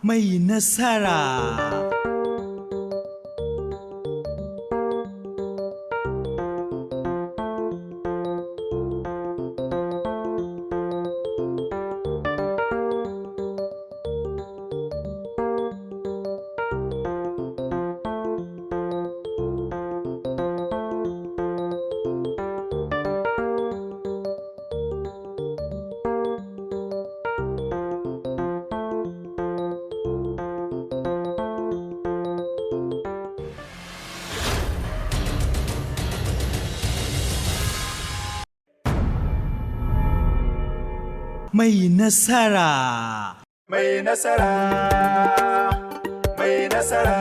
mai nasara. Mai nasara. Mai nasara. Mai nasara.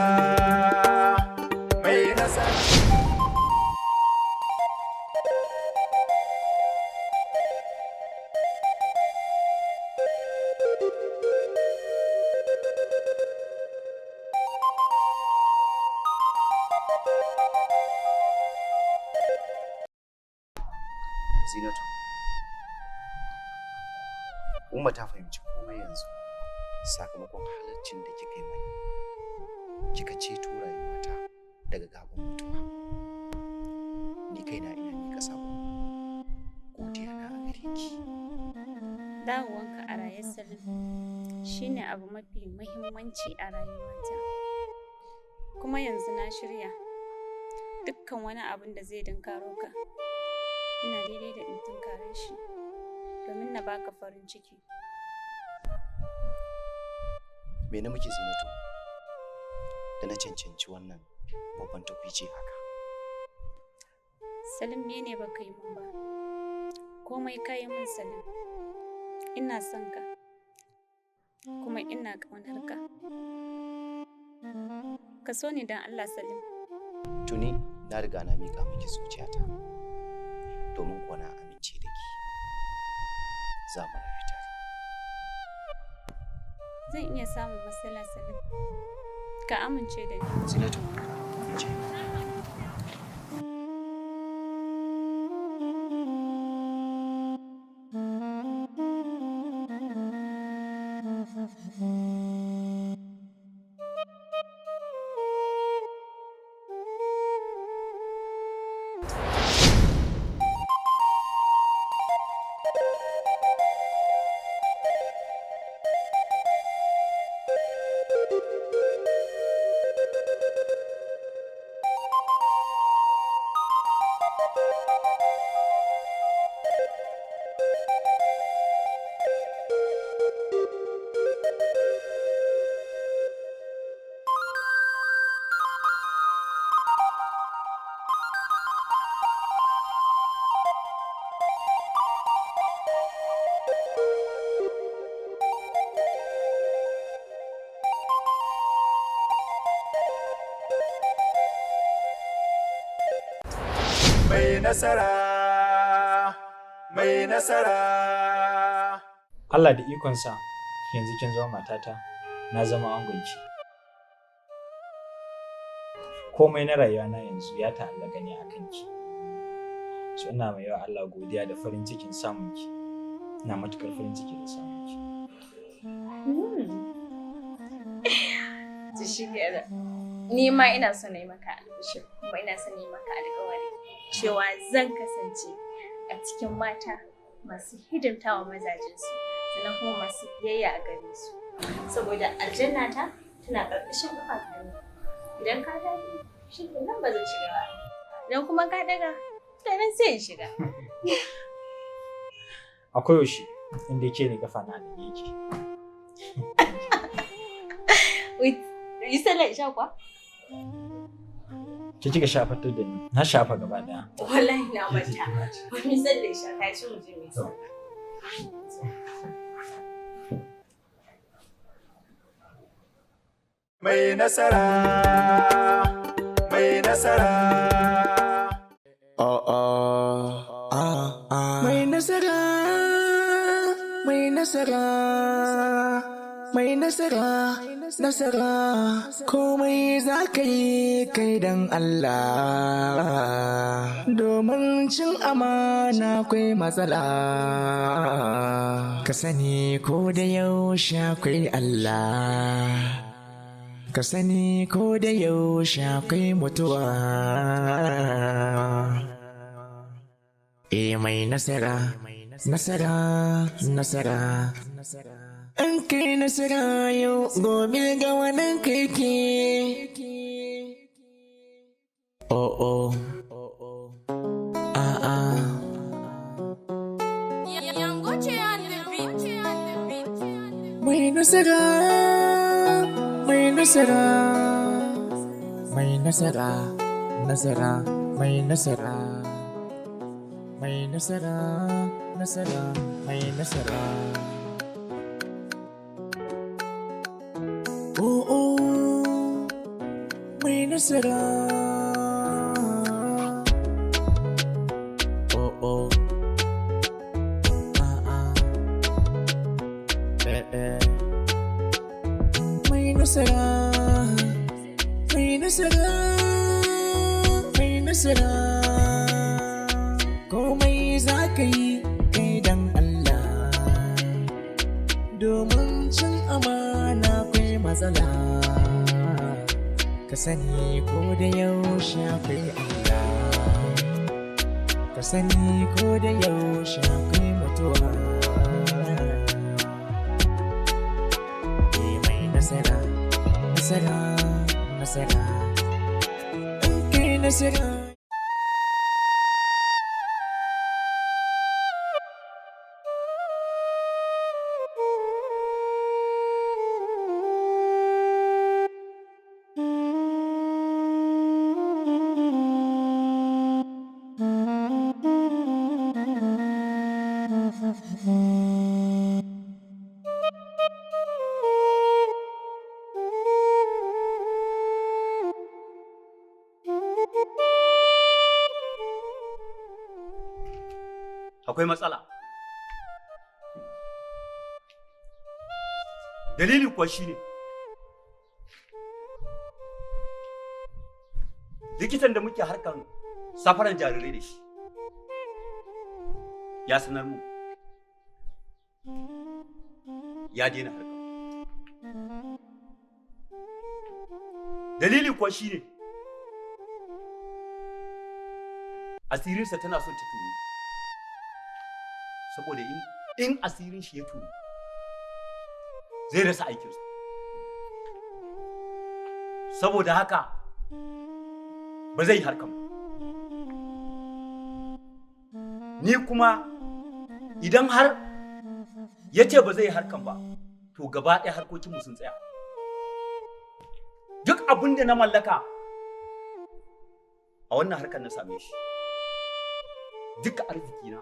Mai nasara. Zinatu, Umma ta fahimci komai yanzu sakamakon halaccin da kika yi mani. Kika ceto rayuwata daga gaban mutuwa. Ni kaina ina miƙa sabon godiya na a gare ki. Dawowanka a raye Salim shine abu mafi muhimmanci a rayuwata. Kuma yanzu na shirya dukkan wani abin da zai dinkaro ka. Ina daidai da in tunkare shi domin na baka farin ciki. Me na muke Zinatu da na cancanci wannan babban tukwici haka? Salim ne baka yi min ba. Komai ka yi min Salim. Ina son ka. Kuma ina ƙaunar ka. Ka so ni don Allah Salim. Tuni na riga na miƙa miki zuciyata. Domin kuwa na amince da ki. Za mu rayu tare. Zan iya samun matsala Salim. Ka amince da ni. Zinatu, amince. Mai nasara. Mai nasara. Allah da ikonsa yanzu kin zama matata, na zama angonki. Komai na rayuwa na yanzu ya ta'allaka ne a kanki. So ina mai yawa Allah godiya da farin cikin samunki. Ina matukar farin ciki da samunki. Shi kenan. Ni ma ina son na yi maka albishir, kuma ina son na yi maka alƙawari cewa zan kasance a cikin mata masu hidimtawa mazajensu, sannan kuma masu biyayya a gare su. Saboda aljanna ta tana ƙarƙashin ƙafafuna. Idan ka tafi, shi kenan ba zan shiga ba. Idan kuma ka daga, kenan sai in shiga. Akwai yaushe inda yake ne kafa na da yake. Yi sallar isha kuwa? Ki kika shafatar da ni, na shafa gaba daya. Wallahi na manta. Wani sallar isha kai shi mu je mu yi sallah. Mai nasara. Mai nasara. Mai nasara. Mai nasara. mai nasara, nasara, komai za ka yi kai dan Allah, domin cin amana akwai matsala, ka sani ko da yaushe akwai Allah, ka sani ko da yaushe akwai mutuwa. Mai nasara, nasara, nasara. An kai nasara yau gobe ga wannan kai ke. Oh, a'a. Mai nasara, mai nasara, mai nasara, nasara, mai nasara. Mai nasara, nasara, mai nasara. Oh, mai nasara. Oh, mai nasara, mai nasara, mai nasara. Komai za ka yi kai dan Allah, domin cin amana akwai matsala, ka sani ko da yaushe akwai Allah, ka sani ko da yaushe akwai mutuwa. Mai nasara, nasara, nasara, kai nasara. Akwai matsala. Dalili kuwa shine likitan da muke harkar safaran jarirai da shi ya sanar mu ya daina harkar. Dalili kuwa shine asirinsa tana son ta tuni, saboda in asirin shi ya tuni zai rasa aikinsa. Saboda haka ba zai yi harkan ba. Ni kuma idan har ya ce ba zai yi harkan ba, to gaba ɗaya harkokinmu sun tsaya. Duk abin da na mallaka a wannan harkar na same shi. Duka arzikina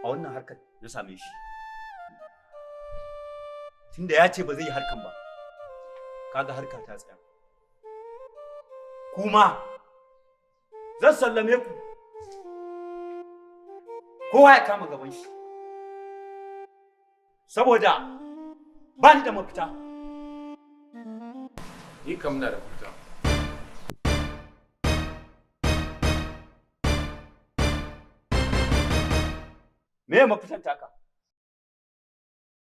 a wannan harkar na same shi. Tunda ya ce ba zai yi harkan ba, kaga harka ta tsaya. Kuma zan sallame ku, kowa ya kama gaban shi, saboda ba ni da mafita. Ni kam na da mafita. Me mafitan taka?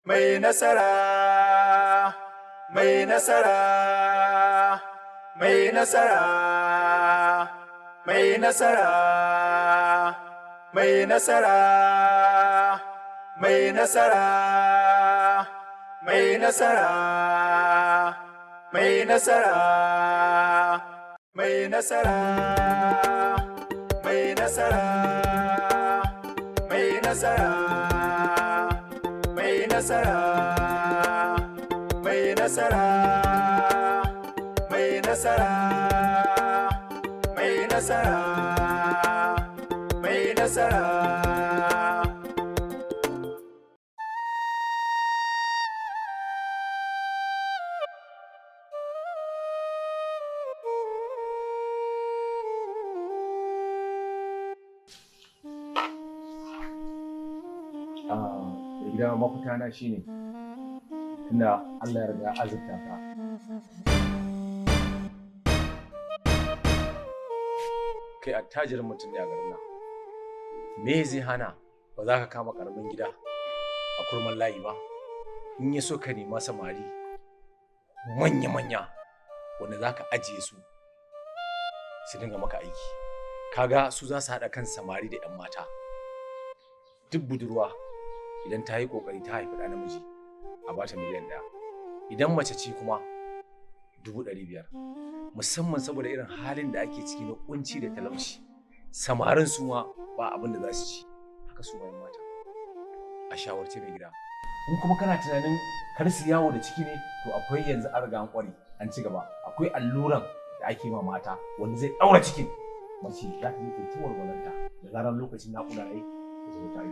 Mai nasara, mai nasara, mai nasara, mai nasara, mai nasara, mai nasara, mai nasara, mai nasara, mai nasara, mai nasara, mai nasara. Mai nasara, mai nasara, mai nasara, mai nasara, mai nasara. Gida mafita na shine Tunda Allah ya riga azurta ka. Kai attajirin mutum ne a garin nan. Me zai hana ba za ka kama karamin gida a kurman layi ba? In ya so ka nema samari manya-manya wanda za ka ajiye su dinga maka aiki. Kaga su za su haɗa kan samari da 'yan mata. Duk budurwa idan ta yi ƙoƙari ta haifi ɗa namiji a bata miliyan 1. Idan mace ce kuma 500,000. Musamman saboda irin halin da ake ciki na kunci da talauci. Samarin su ma ba abin da za su ci. Haka su bayan mata. A shawarce mai gida. In kuma kana tunanin kar su yawo da ciki ne, to akwai yanzu an riga an kware an ci gaba. Akwai alluran da ake ma mata wanda zai ɗaura cikin. Mace za ta yi ta walwalarta da zarar lokacin naƙuda ne ta zo ta yi.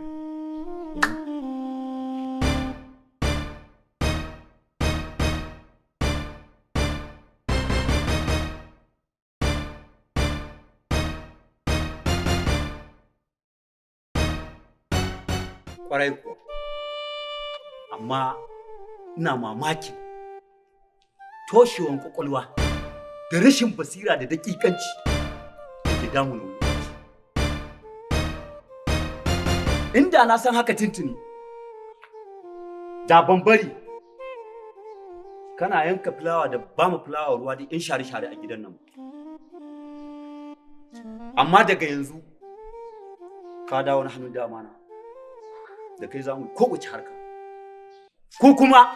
Kwarai kuwa, amma ina mamakin toshewan kwakwalwa da rashin basira da dakikanci da ke damun wani. Inda na san haka tuntuni, da ban bari kana yanka fulawa da ba mu fulawa ruwa da in share-share a gidan nan. Amma daga yanzu ka dawo na hannun dama na. Da kai za mu kowace harka. Ko kuma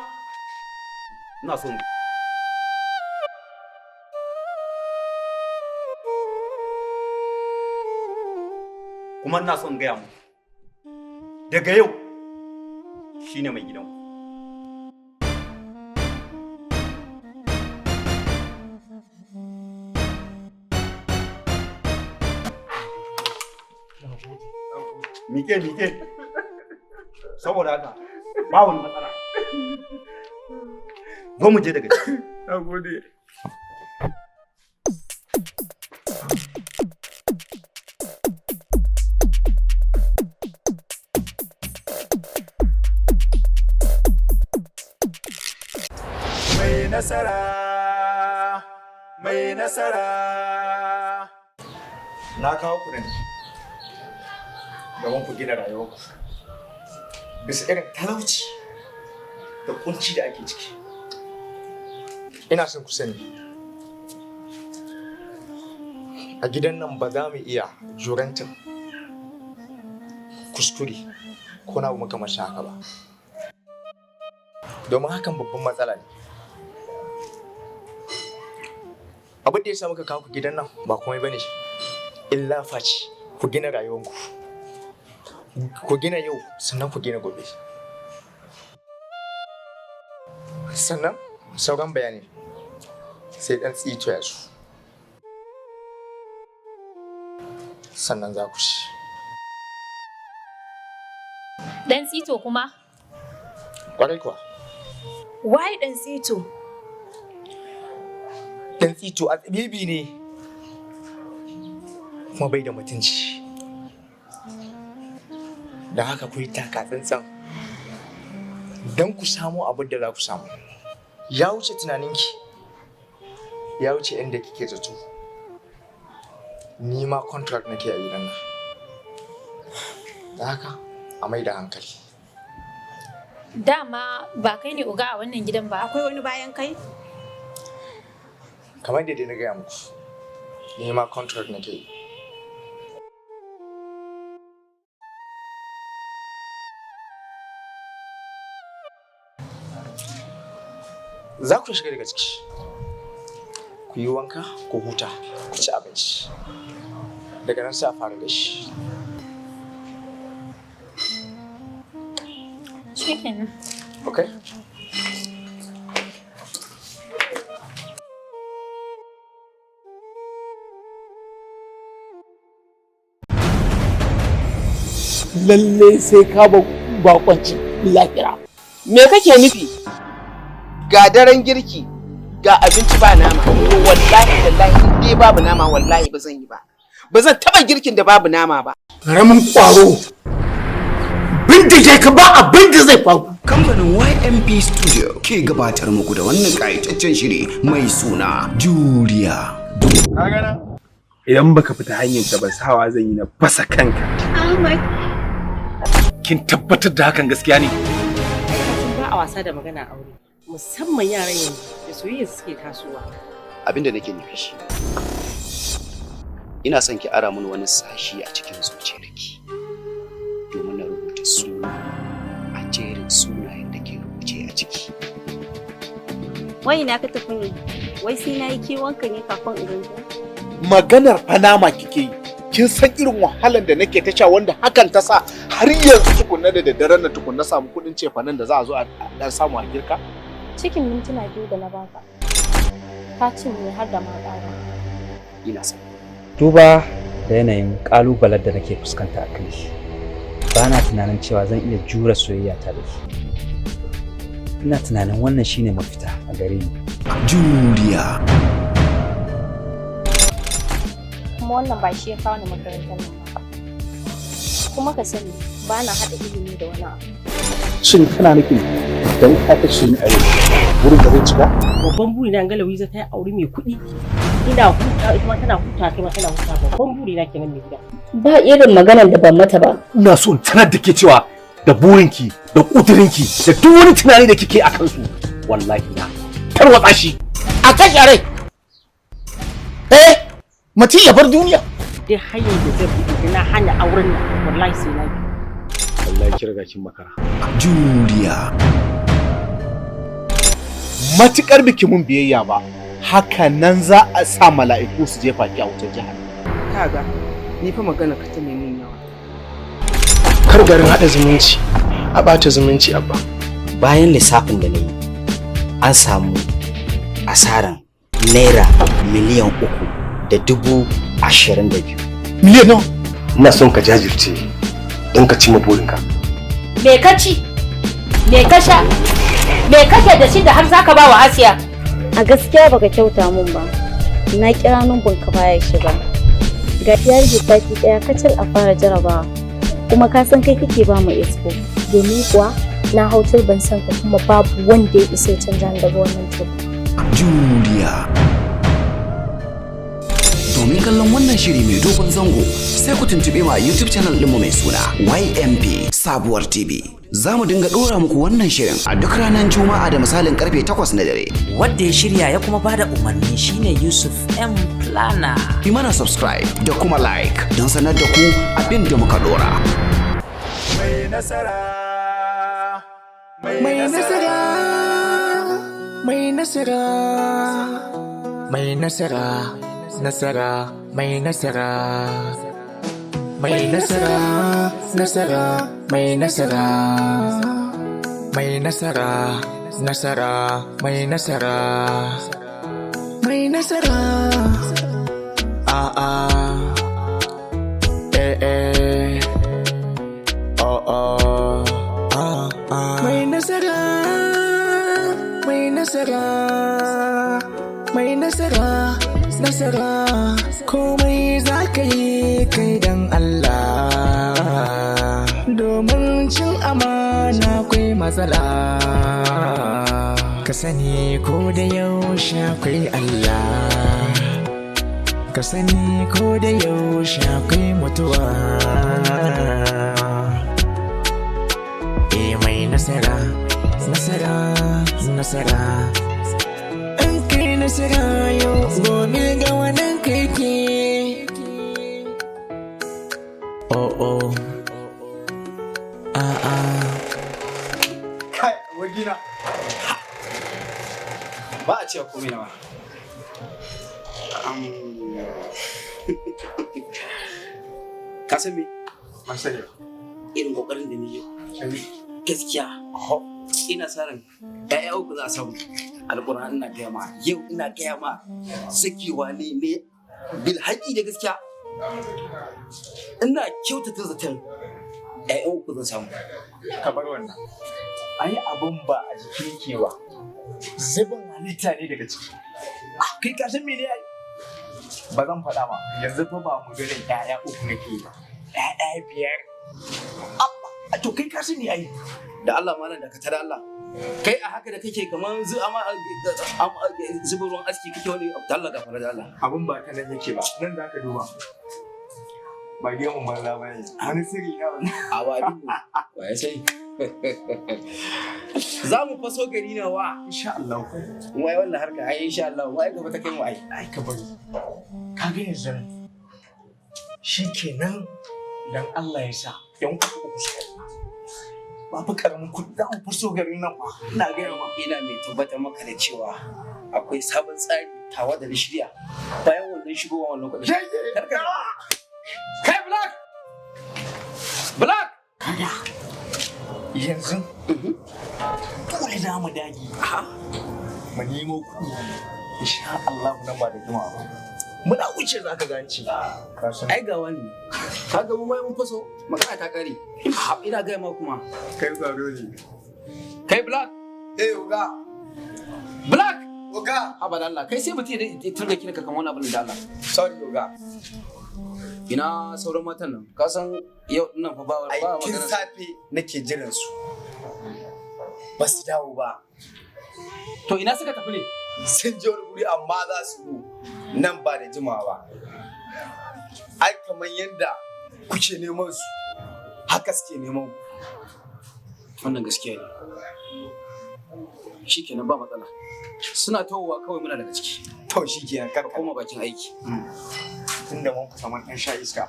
ina son gaya mu daga yau shine mai gidanku. Mike. Saboda haka ba wani matsala. Zo mu je daga ciki. Na gode. Mai nasara, mai nasara. Na kawo ku ne domin ku gina rayuwarku. Bisa irin talauci da kunci da ake ciki. Ina son ku sani, a gidan nan ba za mu iya jurantar kuskure ko na abu makamancin haka ba. Domin hakan babban matsala ne. Abin da ya sa muka kawo ku gidan nan ba komai bane illa faci ku gina rayuwarku. Ku gina yau sannan ku gina gobe. Sannan sauran bayani sai dan tsito ya su. Sannan za ku ci. Dan tsito kuma? Kwarai kuwa. Why dan tsito? Dan tsito a tsibibi ne kuma bai da mutunci. Da haka ku yi taka tsantsan don ku samu abin da za ku samu. Ya wuce tunaninki, ya wuce inda kike zato. Ni ma contract nake a gidan nan. Da haka a mai da hankali. Dama ba kai ne uga a wannan gidan ba, akwai wani bayan kai? Kamar da dai na gaya muku, ni ma contract nake yi. Za ku shiga daga ciki, ku yi wanka, ku huta, ku ci abinci. Daga nan sai a fara da shi. Shikenan. Okay? Lalle sai ka bakwanci lahira. Me kake nufi? Ga daren girki, ga abinci ba nama. Wallahi in dai babu nama wallahi ba zan yi ba. Ba zan taba girkin da babu nama ba. Karamin kwaro bindige ka ba abin da zai faru. Kamfanin YMP Studio ke gabatar muku da wannan ƙayataccen shiri mai suna Juriya. Idan baka fita hanyar ta ba sawa zan yi na fasa kanka. Kin tabbatar da hakan gaskiya ne? Ba a wasa da magana aure, musamman yaran yanzu da soyayya suke tasowa. Abinda nake nufi shi. Ina son ki ara mun wani sashi a cikin zuciyarki domin na rubuta suna a jerin sunayen da ke rubuce a ciki. Wai na ka tafi ne? Wai sai na yi kiwonka ne kafin in ganka? Maganar Panama kike yi. Kin san irin wahalar da nake ta sha wanda hakan ta sa har yanzu tukunna da daddaren na tukunna samu kuɗin cefanen da za a zo a dan samu a girka? Cikin mintuna 2 da na baka. Ka cinye har da ma ƙara. Ina son. Duba da yanayin ƙalubalen da nake fuskanta a kai shi, ba na tunanin cewa zan iya jure soyayya ta da shi. Ina tunanin wannan shine mafita a gare ni. Juriya. Kuma wannan ba shi ya kawo ni makarantar nan ba. Kuma ka sani ba na haɗa ilimi da wani abu. Shin kana nufin dan ka kashe ni a yau wurin da zai cika? Babban buri na Galawi zai kai aure mai kuɗi. Ina huta ita ma tana huta kai ma tana huta. Babban buri na kenan mai gida. Ba irin maganar da ban mata ba. Ina so in sanar da ke cewa da burinki da kudurinki da duk wani tunani da kike a kansu wallahi na tarwatsa shi. A kashe rai. Mutum ya bar duniya. Dai hanyar da zai buɗe na hana auren nan wallahi sai na bi. Wallahi ki riga kin makara. Juriya. Matukar biki mun biyayya ba, haka nan za a sa mala'iku su jefa ki a wutar jahannam. Kaga, ni fa magana ka ta nemi yawa. Kar garin haɗa zumunci, a ɓata zumunci abba. Bayan lissafin da na yi, an samu asaran naira miliyan 3,022. Miliyan nawa? Ina son ka jajirce don ka cimma burinka. Me ka ci? Me ka sha? Me kake da shi da har zaka ba wa Asiya? A gaskiya baka kyauta mun ba. Na kira numbin ka baya shiga. Ga iyar sati daya kacal a fara jarabawa. Kuma ka san kai kake ba mu expo. Domin kuwa na hautar ban san ka kuma babu wanda ya isa canza daga wannan tuba. Juriya. Domin kallon wannan shiri mai dogon zango sai ku tuntube mu a YouTube channel ɗinmu mai suna YMP Sabuwar TV. Za mu dinga ɗora muku wannan shirin a duk ranar Juma'a da misalin karfe 8 na dare. Wadda ya shirya ya kuma bada umarni shine Yusuf M Plana. Yi mana subscribe da kuma like don sanar da ku abin da muka ɗora. Mai nasara. Mai nasara. Mai nasara. Mai nasara. Nasara, mai nasara, mai nasara, nasara, mai nasara, mai nasara, nasara, mai nasara, mai nasara, mai nasara, mai nasara, mai nasara. Nasara komai za ka yi kai dan Allah domin cin amana akwai matsala ka sani ko da yaushe akwai Allah ka sani ko da yaushe akwai mutuwa mai nasara nasara nasara nasara yau gobe ga wannan kake oh kai wagina ba a cewa komai nawa ka san me an sani irin kokarin da ni gaskiya ina sa ran ƴaƴa uku za a samu alƙur'an ina gaya ma yau ina gaya ma sakewa ne bil haƙi da gaskiya ina kyautata zaton ƴaƴa uku zan samu kamar wannan ai abun ba a jikin ke ba zubin halitta ne daga ciki kai ka san mene ai ba zan faɗa ma yanzu fa ba mu ganin ƴaƴa uku nake ba ƴaƴa 5 A to kai ka sani ai. Da Allah malam da ka tada Allah. Kai a haka da kake kamar zubin ruwan aski kake wani da Allah gafara da Allah. Abin ba ta nan yake ba. Nan za ka duba. Ba gemun banza ba ne. Wani sirri na wani. A ba dubu. Ba ya sai. Za mu faso gari na wa. Insha Allah. Wai wannan harka ai insha Allah. Wai gaba ta kai mu ai. Ai ka bari. Ka ga yanzu shikenan dan Allah ya sa yan uku su ba fa karamin kudi da an faso garin nan ba. Ina ga yawa. Ina mai tabbatar maka da cewa akwai sabon tsari tawa da shirya bayan wannan shigowa wannan kuɗi. Karka kai Black! Black! Kada. Yanzu dole za mu dage. Mu nemo kuɗi. Insha Allah nan ba da jimawa ba. Muna wuce za ka ganci. Ai ga wani. Ka ga mu mai mun faso magana ta kare. Ina ga ma kuma. Kai garo ne. Kai Black. Oga. Black. Oga. Abada Allah kai sai mutum ya turga kinka kamar wani abin da Allah. Sorry Oga. Ina sauran matan nan. Ka san yau dinnan fa ba magana. Aikin safe nake jiran su. Ba su dawo ba. To ina suka tafi ne? Sun je wani guri amma za su zo nan ba da jimawa ba. Ai kamar yadda kuke neman su haka suke neman ku. Wannan gaskiya ne. Shikenan ba matsala. Suna tawowa kawai muna daga ciki. To shikenan kar koma bakin aiki. Tunda mun kusa mun ɗan sha iska.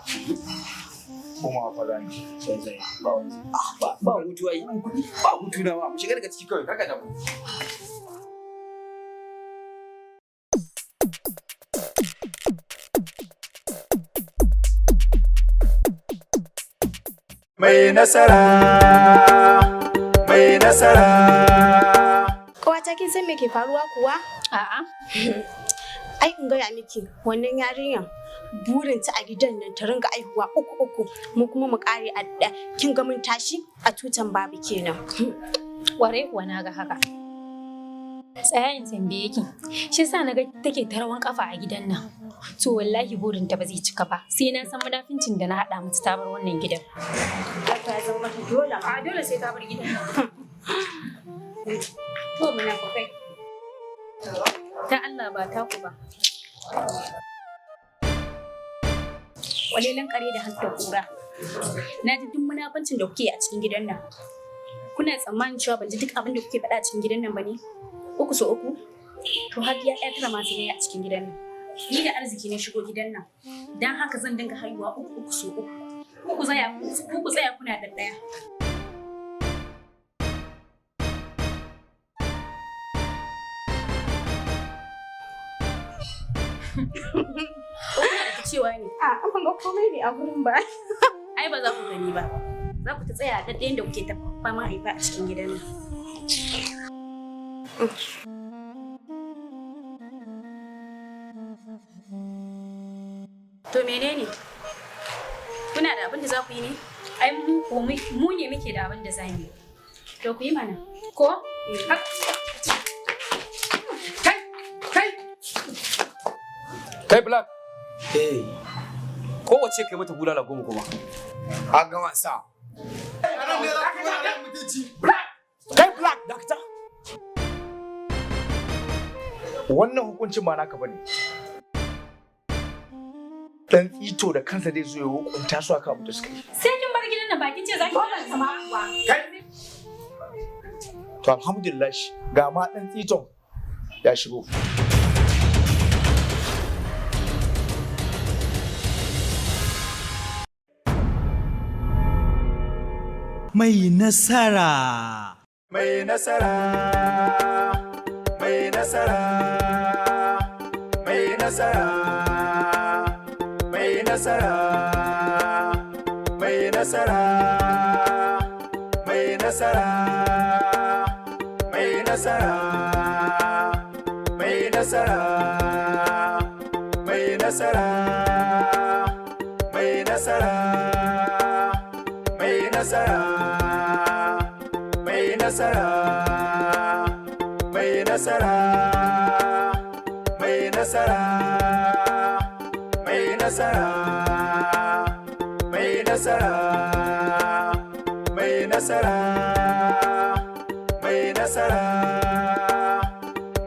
Kuma fa za ni. Sai. Ba hutu ai. Ba hutu na ma. Mu shiga daga ciki kawai kaka da mu. Mai nasara, mai nasara. Kawata kin san me ke faruwa kuwa? A'a. Ai in gaya miki wannan yarinyar burinta a gidan nan ta ringa aihuwa uku mu kuma mu kare a ɗaya. Kin ga mun tashi a tutan babu kenan. Ware kuwa na ga haka. Tsaya in tambaye ki. Shi yasa naga take ta rawan kafa a gidan nan. To wallahi burinta ba zai cika ba. Sai na san munafincin da na hada mata ta bar wannan gidan. Haka ya zama mata dole. A dole sai ta bar gidan. To muna kai. Ta Allah ba ta ku ba. Walelan kare da hanta kura. Na ji duk munafincin da kuke a cikin gidan nan. Kuna tsammanin cewa ban ji duk abin da kuke faɗa a cikin gidan nan ba ne? 3 so 3? To har ya tara masu ne a cikin gidan nan. Ni da arziki ne shigo gidan nan. Dan haka zan dinga haihuwa 3 so 3. Ku tsaya kuna da ɗaya. Cewa ne. A ban ga komai ne a gurin ba. Ai ba za ku gani ba. Za ku ta tsaya da ɗayan da kuke ta fama haifa a cikin gidan nan. To menene? Kuna da abin da za ku yi ne? Ai mu ne muke da abin da za mu yi. To ku yi mana. Ko? Kai Black. Kowace kai mata bulala 10 kuma. A ga wasa. Kai Black, dakta. Wannan hukuncin ba naka bane. Dan tsito da kansa zai zo ya hukunta su aka abu da suka yi. Sai kin bar gidan nan bakin ce za ki bar sama kuwa. To alhamdulillah ga ma dan tsiton ya shigo. Mai nasara. Mai nasara. Mai nasara. Mai nasara. Mai nasara. Mai nasara. Mai nasara. Mai nasara. Mai nasara. Mai nasara. Mai nasara. Mai nasara. Mai nasara. Mai nasara. Mai nasara. Mai nasara. Mai nasara. Mai nasara, mai nasara,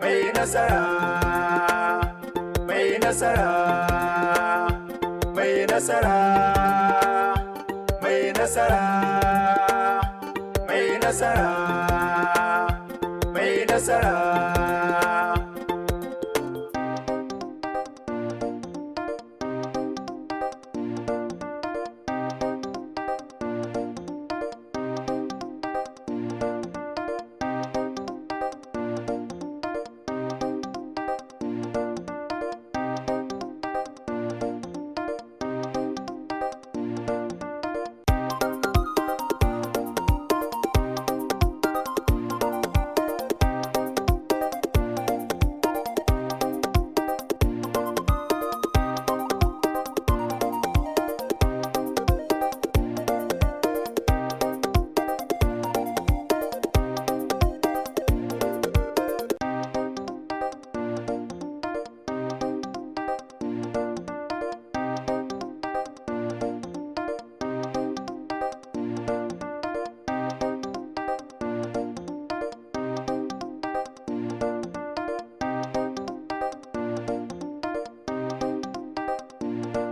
mai nasara, mai nasara, mai nasara, mai nasara, mai nasara, mai nasara.